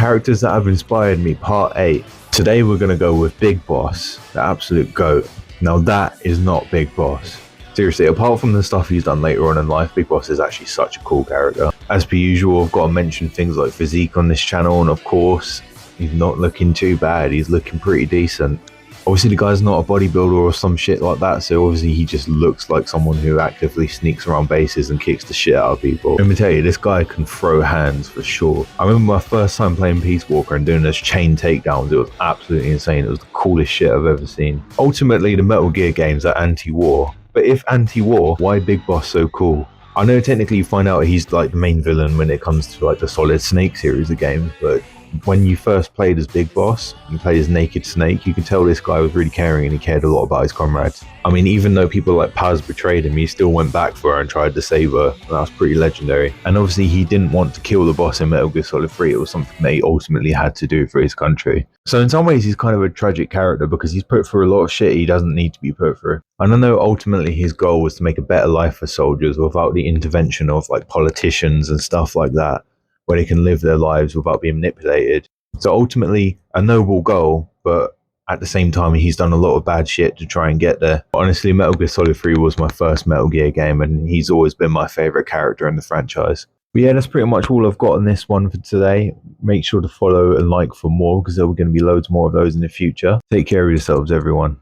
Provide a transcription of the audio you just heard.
Characters that have inspired me, part 8. Today we're going to go with Big Boss, the absolute GOAT. Now that is not Big Boss. Seriously, apart from the stuff he's done later on in life, Big Boss is actually such a cool character. As per usual, I've got to mention things like physique on this channel, and of course, he's not looking too bad, he's looking pretty decent. Obviously the guy's not a bodybuilder or some shit like that, so obviously he just looks like someone who actively sneaks around bases and kicks the shit out of people. Let me tell you, this guy can throw hands for sure. I remember my first time playing Peace Walker and doing those chain takedowns, it was absolutely insane. It was the coolest shit I've ever seen. Ultimately, the Metal Gear games are anti-war, but if anti-war, why Big Boss so cool? I know technically you find out he's like the main villain when it comes to like the Solid Snake series of games, but when you first played as Big Boss, you played as Naked Snake, you could tell this guy was really caring and he cared a lot about his comrades. I mean, even though people like Paz betrayed him, he still went back for her and tried to save her. That was pretty legendary. And obviously he didn't want to kill the boss in Metal Gear Solid 3. It was something that he ultimately had to do for his country. So in some ways he's kind of a tragic character because he's put through a lot of shit he doesn't need to be put through. And I know ultimately his goal was to make a better life for soldiers without the intervention of like politicians and stuff like that, where they can live their lives without being manipulated. So ultimately, a noble goal, but at the same time, he's done a lot of bad shit to try and get there. Honestly, Metal Gear Solid 3 was my first Metal Gear game, and he's always been my favourite character in the franchise. But yeah, that's pretty much all I've got on this one for today. Make sure to follow and like for more, because there are going to be loads more of those in the future. Take care of yourselves, everyone.